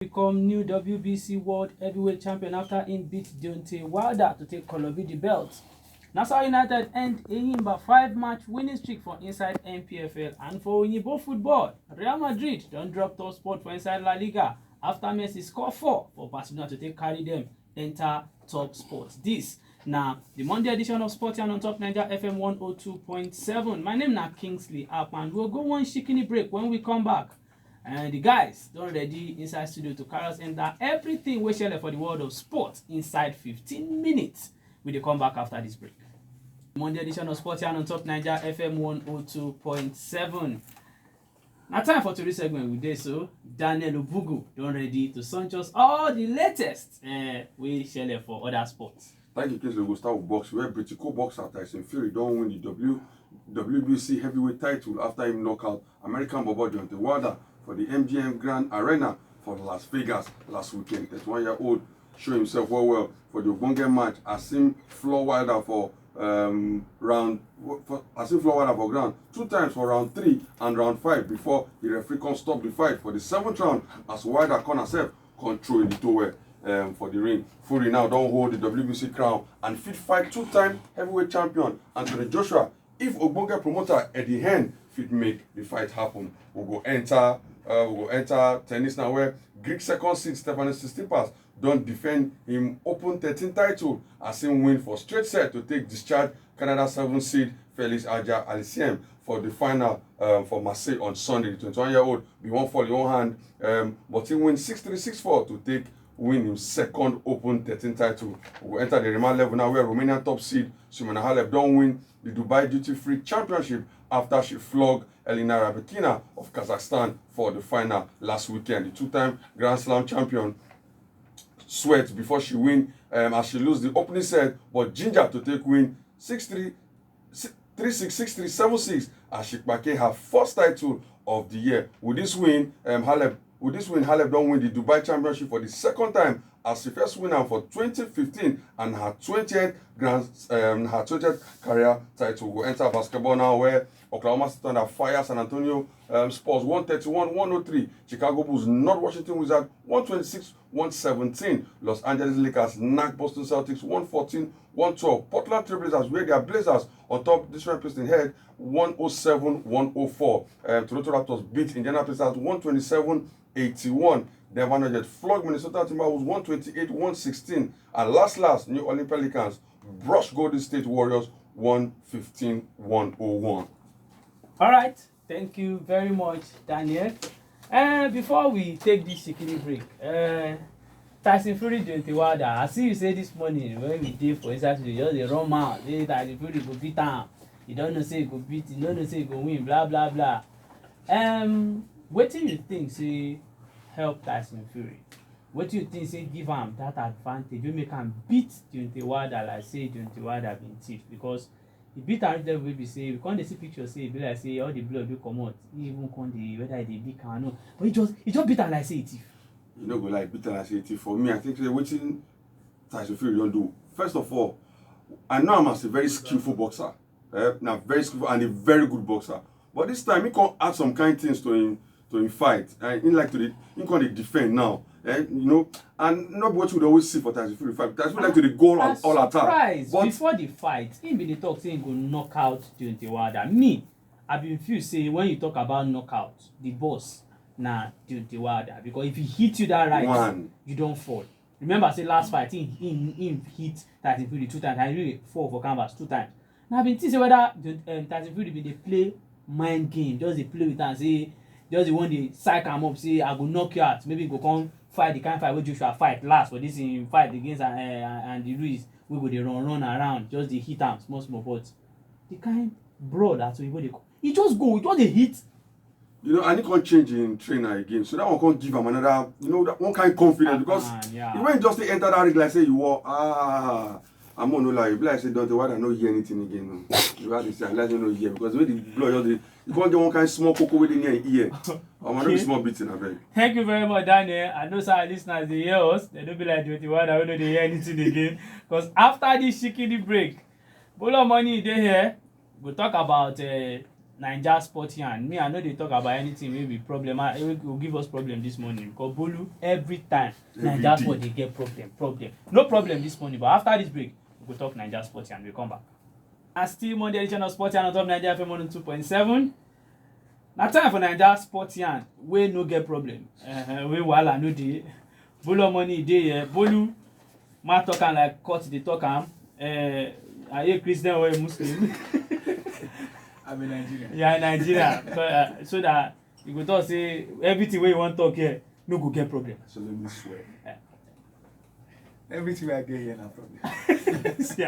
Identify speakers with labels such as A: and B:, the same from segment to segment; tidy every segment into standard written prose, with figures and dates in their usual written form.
A: Become new WBC World Heavyweight Champion after he beat Deontay Wilder to take Colombia the belt. Nassau United end a Yimba 5-match winning streak for inside NPFL, and for Oyinbo football, Real Madrid don't drop top spot for inside La Liga after Messi score 4 for Barcelona to take carry them enter top spot. This now the Monday edition of Sporty and on top Naija FM 102.7. My name is Kingsley App, and we'll go one shikini break. When we come back, and the guys don't ready inside studio to carry us enter everything we share for the world of sports inside 15 minutes. We will come back after this break. Monday edition of Sporty and on top Naija FM 102.7. Now time for today's segment with this. So Daniel Obugu don't ready to send us all the latest we share for other sports.
B: Thank you, Kingsley. We'll start with boxing, where British boxer Tyson Fury don't win the WBC heavyweight title after him knock out American Bobo Deontay Wilder for the MGM Grand Arena for Las Vegas last weekend. 31-year-old showed himself well for the Obonge match as him floor Wilder for ground 2 times for round 3 and round 5 before the referee can stop the fight for the 7th round as Wilder corner self control the tower for the ring. Fury now don't hold the WBC crown and fit fight 2-time heavyweight champion Anthony Joshua if Obonge promoter Eddie Hearn fit make the fight happen. We go enter tennis now, where Greek second seed Stefanos Tsitsipas don't defend him Open 13 title as him win for straight set to take discharge Canada 7 seed Felix Auger-Aliassime for the final for Marseille on Sunday. The 21-year-old be one fall in one hand, but he win 6-3, 6-4 to win his second Open 13 title. We will enter the remand level now, where Romanian top seed Simona Halep don't win the Dubai Duty Free Championship after she flogged Elena Rybakina of Kazakhstan for the final last weekend. The 2-time Grand Slam champion sweat before she win as she lose the opening set, but ginger to take win 6-3, 3-6, 6-3, 7-6 as she became her first title of the year. With this win, Halep don't win the Dubai Championship for the 2nd time as the first winner for 2015 and her 20th career title. We'll enter basketball now, where Oklahoma City Thunder fire San Antonio Spurs 131-103. Chicago Bulls not Washington Wizards 126-117. Los Angeles Lakers knock Boston Celtics 114-112. Portland Trail Blazers wear their Blazers on top Detroit Pistons head 107-104. Toronto Raptors beat Indiana Pacers 127-81. Denver Nuggets flog Minnesota Timberwolves 128-116. And last, New Orleans Pelicans brush Golden State Warriors 115-101.
A: All right, thank you very much, Daniel. Before we take this shikini break, Tyson Fury Deontay Wilder, I see you say this morning when we did for inside studio, just the run mouth, say Tyson Fury go beat him. You don't know say he go beat, you don't know say he go win, blah blah blah. What do you think say help Tyson Fury? What do you think say give him that advantage? You make him beat Deontay Wilder like say Deontay Wilder been thief, because he beat am level wey be say we can't see pictures say e be like say all the blood do come out. He even come the whether they big or no, but he just beat am like say he thief.
B: You no go like beat am like say he thief. For me, I think say wetin Tyson Fury don't do. First of all, I know him as a very skillful boxer, now very skillful and a very good boxer. But this time he can't add some kind things to him fight. He can't defend now. And not what you would always see for Tyson Fury fight. Tyson Fury like to go all attack.
A: But before the fight, he been talk saying go knock out Deontay Wilder. Me, I been feel say when you talk about knockout, the boss Deontay Wilder, because if he hit you that right, you don't fall. Remember, say last fight, he hit Tyson Fury 2 times, and he really fall for canvas 2 times. Now I been think say whether Tyson Fury be dey play mind game, just dey play with am, say just the one dey psych am up, say I go knock you out, maybe go come fight the kind fight wey Joshua fight last for this in fight against Andy Ruiz, we go dey run around, just dey hit am small, but the kind broad that we go dey he just dey hit.
B: And he can't change in trainer again, so that one can't give him another, that one kind confidence, because when just they enter that ring like say you were I'm gonna lie, if like say Deontay Wilder not hear anything again. You have to say let you know hear, because when the blood you can't get one kind small cocoa within your ear. I'm gonna be small beating, I beg.
A: Thank you very much, Daniel. I know some listeners they hear us, they don't be like Deontay Wilder, we know they hear anything again. Because after this shikini break, Bolo Money they here, we'll talk about Naija Sport Yarn. Me, I know they talk about anything wey be problem. Wey go give us problem this morning. Because Bolu, every time Naija Sport dey get problem. No problem this morning, but after this break, we go talk Naija Sport Yarn. We come back. And still Monday edition of Sport Yarn on top Naija FM 102.7. Na time for Naija Sport Yarn wey no get problem. Wey wahala no dey. Bolu money dey here. Bolu, ma talk am like court dey talk am. Are you a Christian or a Muslim?
C: I'm in Nigeria.
A: Yeah, in Nigeria. So that you go talk say everything wey you wan talk here no go get problem.
C: So let me swear. Everything I get here na problem.
A: See,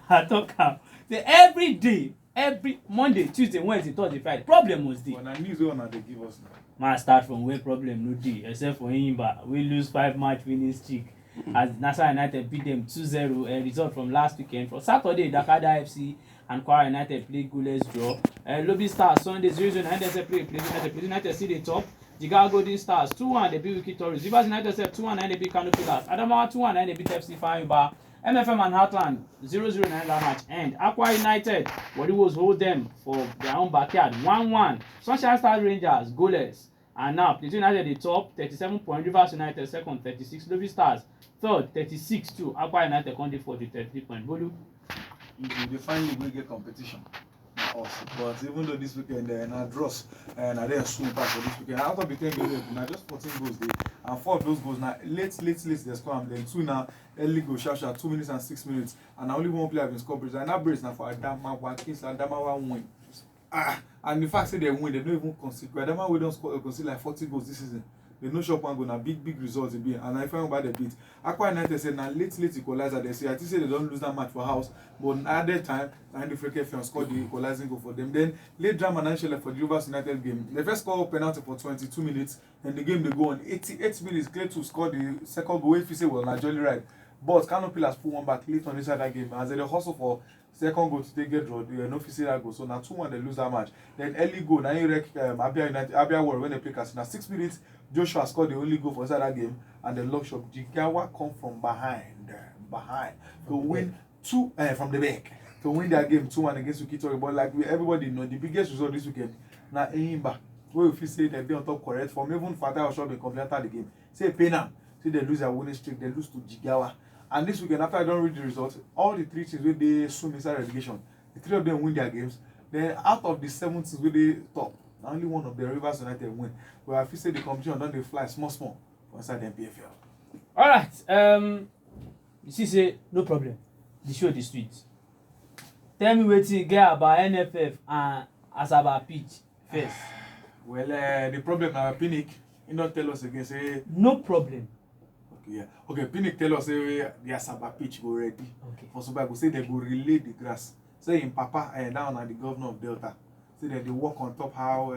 A: I talk am. Say every day, every Monday, Tuesday, Wednesday, Thursday, Friday, problem must dey.
C: But na news wey una dey give us now.
A: Man start from where problem no dey, except for Enyimba, we lose 5-match winning streak. As National United beat them 2-0, a result from last weekend. For Saturday, Dakada FC and Kwara United play goalless draw. Lobby Stars Sunday 0-0, NSF play United. United see the top. Jigawa Golden Stars 2-1, they beat Wiki Tories. Rivers United 2-1, they beat Kano Pillars. Adamawa 2-1, they beat FC Fayumba. MFM and Heartland 0-0 that match end. Aqua United, Warriors hold them for their own backyard 1-1. Sunshine Stars Rangers goalless. And now Plateau United the top 37 points. Rivers United second 36. Lobby Stars third 36 too. Aqua United country 33 points. Bolu.
C: You define league wey get competition. Us. But even though this weekend na draws and I then soon back for this weekend. Out of the 10 goals, now just 14 goals there. And 4 of those goals now late they score them. Then 2 now early goal sharp 2 minutes and 6 minutes. And only one player have been scored. And that brace now for Adamawa against Adamawa win. And the fact say they win, they don't even consider. Adamawa we don't score concede like 40 goals this season. They no shop one goal now big results it be. And I find about the beat. Aqua United said now late equalizer. They say I think say they don't lose that match for house, but at that time, and the Freke FM scored the equalizing goal for them. Then late drama naturally for the Rivers United game. They first score penalty for 22 minutes, and the game they go on 88 minutes. Clear to score the second goal. If you say well, not jolly right. But Kano Pillars put one back late on this other game. As they hustle for second goal to take get draw, they no fit see that goal. So now 2-1 they lose that match. Then early goal now you wreck Abia Warriors when they play Casino. 6 minutes. Joshua scored the only goal for that game, and the lock shop Jigawa come from behind to win 2 from the back to win their game 2-1 against Ukitori. But like everybody know, the biggest result this weekend now Enyimba, where if you say that they on top correct from even Fatah Oshop they complain after the game. Say Penam, see they lose their winning streak, they lose to Jigawa. And this weekend after I don't read the results, all the 3 teams where they swim inside relegation, the 3 of them win their games. Then out of the 7 teams where they top, only one of the Rivers United win. But I feel say the competition don't they fly small for inside the MPFL.
A: Alright, you see say no problem. The show the street. Tell me wetin you get about NFF and Asaba pitch first.
C: Well, the problem now Pinnick, he don't tell us again say
A: no problem.
C: Okay, yeah. Okay, Pinnick tell us say the Asaba pitch go ready.
A: Okay.
C: For some people say they go relay the grass. Say in Papa down at the governor of Delta. Say that they work on top how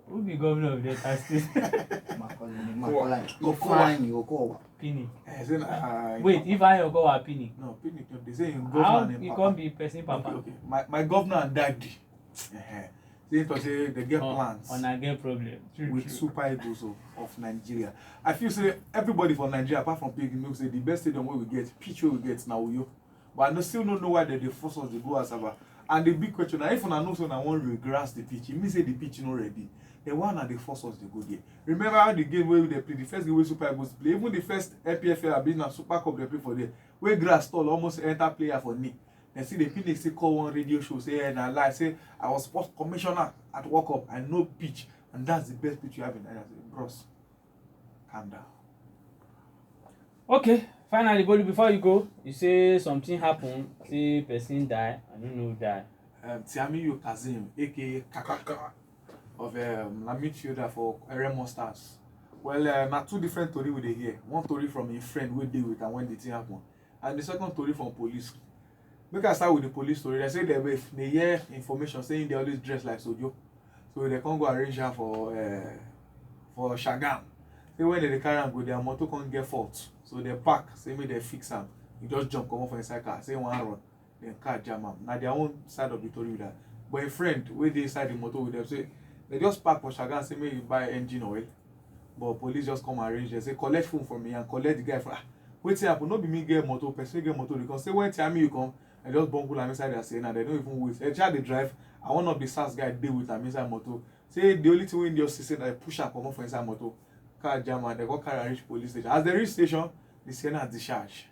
A: Who be governor of Delta State? Pinnick. Wait, if I go a Pinnick.
C: No, Pinnick. They say in
A: How
C: governor and
A: you
C: Papa.
A: can't be person Papa?
C: Okay. My governor and daddy. Say they get plans.
A: On I get problem.
C: With Super Eagles of Nigeria. I feel say everybody from Nigeria, apart from Pig, know say the best stadium where we get, pitch where we get now Uyo. But I still don't know why they force us to go Asaba. And the big question, if I know so I want to regrass the pitch, it means say the pitch not ready. The one that they force us to go there. Remember how the game where they play, the first game where Super Eagles play, even the first MPFL have been a Super Cup they play for there, where grass stall almost enter player for knee. Then see the Phoenix say call one radio show, say and I lie, say I was sports commissioner at World Cup, I know pitch, and that's the best pitch you have in Nigeria. Bros, calm down.
A: Okay, finally, Bolu, before you go, you say something happened, say person die, I don't know who die.
C: Tiamiyu Kazim, aka Kakaka, of a midfielder for Remo Stars. Well, now 2 different stories we dey hear. One story from a friend we deal with and when the thing happened, and the second story from police. Make I start with the police story. They say they hear information saying they always dress like Sojo, so they can't go arrange her for Shagam. Say when they carry am go, their motor can't get fault, so they park. Say me they fix am. You just jump come off for inside car. Say one run, then car jam am. Now their own side of the story with that. But a friend where they inside the motor with them say they just park for Shagam. Say me you buy engine oil, but police just come arrange. They say collect phone from me and collect the guy from. Wetin happen? No be me get motor, person get motor. Because say when tell me you come. and just bungle am inside their Sienna. They don't even wait. They try to drive. And one of the SARS guy dey with am inside motor. Say the only thing wey just see say na push am comot for inside motor. Car jam and they go carry am reach police station. As they reach station, the Sienna discharge.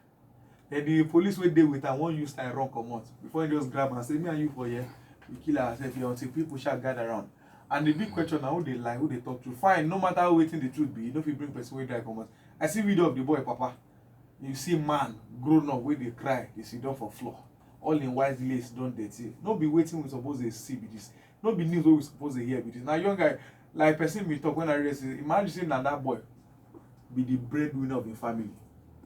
C: Then the police wey dey with am wan use time run comot before he just grab am say me and you for here we kill ourselves here until people shall gather around. And the big question na who dey lie, who dey talk true. Fine, no matter how wetin the truth be, you no fit bring person wey die comot. I see video of the boy papa. You see man grown up wey dey cry, dey sit down for floor. All in white lace don dirty. No be wetin we suppose dey see be this. No be news wey we suppose dey hear be this. Na young guy like person me talk when I read say imagine say na that boy be the breadwinner of the family.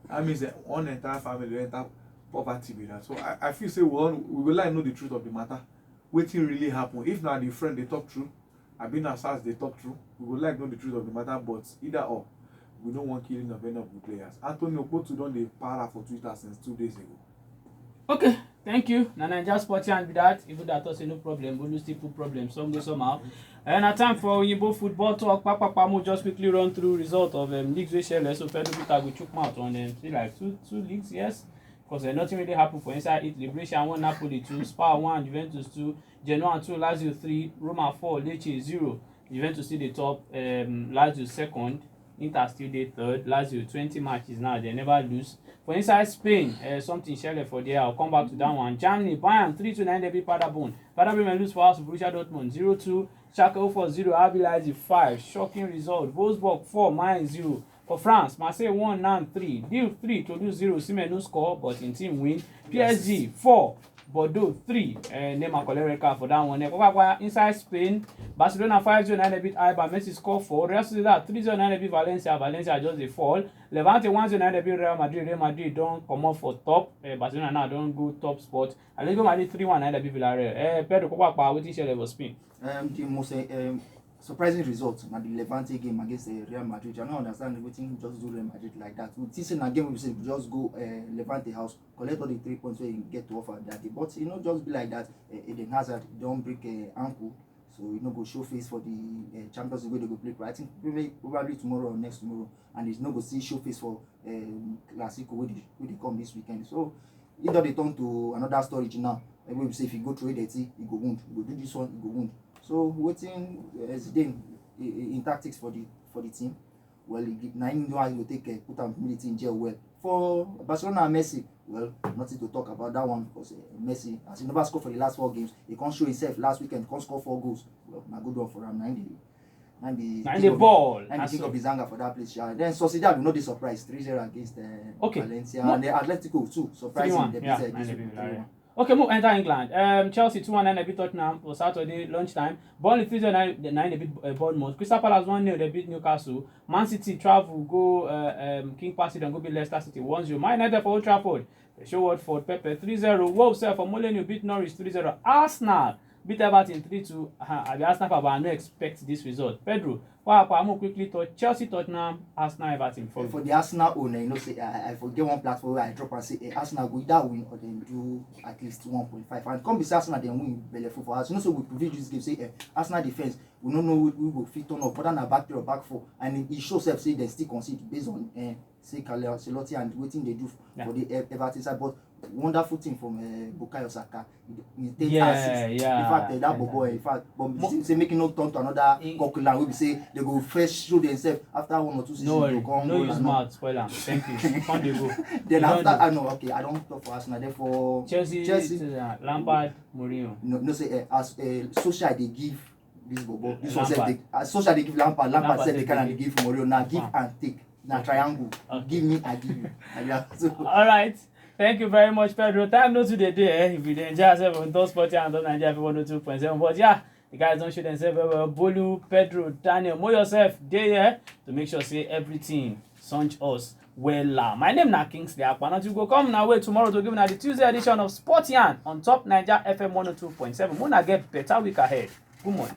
C: That means that one entire family will enter poverty with that. So I feel say we will like know the truth of the matter. Wetin really happen. If na the friend they talk true, I been as far as they talk true, we would like know the truth of the matter. But either or, we don't want killing of any of the players. Anthony Okpotu don dey para for Twitter since 2 days ago.
A: Okay, thank you. Naija Sports and with that, even that was no problem, but we still put problems some way somehow. And a time for Oyinbo football talk. Papa Mo just quickly run through result of leagues wey shele. So Pedro Peter go chook mouth on them. See like two leagues, yes. Because nothing really happened for inside it. Liberation 1, Napoli 2, Spa 1, Juventus 2, Genoa 2, Lazio 3, Roma 4, Lecce 0. Juventus still the top, Lazio second, Inter still the third. Lazio 20 matches now, they never lose. For inside Spain, something shele for there. I'll come back to that one. Germany, Bayern 3-2 Derby Paderborn. Paderborn lose for us, Borussia Dortmund 0-2. Schalke 0-0, RB Leipzig 5. Shocking result. Wolfsburg 4, Mainz 0. For France, Marseille 1, Nantes 3. Lille 3, Toulouse 0. Simen no score, but in team win. PSG 4, Bordeaux 3. Neymar collect card for that one. Inside Spain, Barcelona 5-0 beat Eibar. Messi score 4. Real Sociedad 3-0 beat Valencia. Valencia just a fall. Levante 1-0 beat Real Madrid. Real Madrid don't come up for top. Barcelona now don't go top spot. Atletico Madrid 3-1 beat Villarreal. Pedro Papa, wetin shele for Spain?
D: The most surprising result na the Levante game against Real Madrid. I don't understand wetin just do Real Madrid like that. We think say na game we say we just go Levante house, collect all the 3 points wey you get to offer that day. But e no just be like that. Eden Hazard don break ankle, so e no go show face for the Champions League wey they go play. I think probably tomorrow or next tomorrow, and e no go see show face for Clasico wey dey come this weekend. So e don dey turn to another story now. Wey we say if you go through it dirty, you go wound. You go do this one, you go wound. So waiting Zidane in tactics for the team. Well, now you know how you take put ability in jail well. For Barcelona and Messi, well, nothing to talk about that one because Messi, as he never scored for the last 4 games, he can't show himself last weekend, can't score 4 goals. Well, now good one for him. 90 ball. And the king of the Zanga for that place. Yeah. Then Sociedad will not be surprised. 3-0 against Valencia. And the Atletico too. Surprising.
A: Okay, move enter England. Chelsea 2-1 beat Tottenham for Saturday lunchtime. Burnley 3-0 beat Bournemouth. Crystal Palace 1-0 they beat Newcastle. Man City travel go King Power Stadium go beat Leicester City 1-0. Man United for Old Trafford. They show Watford Pepe 3-0. Wolves for Molineux beat Norwich 3-0. Arsenal beat Everton 3-2. Arsenal fan, but I no expect this result. Pedro, I'm quickly touch Chelsea, Tottenham, Arsenal, Everton.
D: For the Arsenal owner, you know, say I forget one platform where I drop and say Arsenal go either win or then do at least 1.5. And come beside Arsenal, then win bellyful for us. You know, so we predict this game. Say Arsenal defense, we don't know we will fit on up, but then a back 3 or back 4, and it shows up say they still concede based on say Ancelotti and waiting they do for the Everton side. But wonderful thing from Bukayo Saka. He take assist. In fact, that boy. In fact, but say making no turn to another conclusion. We be say they go first show themselves after 1 or 2 seasons.
A: No use mouth spoiler. Thank you. Can't they go?
D: Then after I know. Okay, I don't talk for Arsenal. Therefore
A: Chelsea Lampard, Mourinho.
D: No say as social they give this bobo. This one said social they give Lampard. Lampard said they can give Mourinho. Now give and take. Now triangle. Okay. Give me, I give you.
A: All right. Thank you very much, Pedro. Time no to the day. If you enjoy yourself on Ontop Sports and on Naija FM 102.7. But yeah, the guys don't show themselves well. Bolu, Pedro, Daniel, know yourself there to make sure say everything sunch us well. My name na Kingsley Akpan. You go come now way tomorrow to give the Tuesday edition of Sports Yarn on top Naija FM 102.7. Mona get better week ahead. Good morning.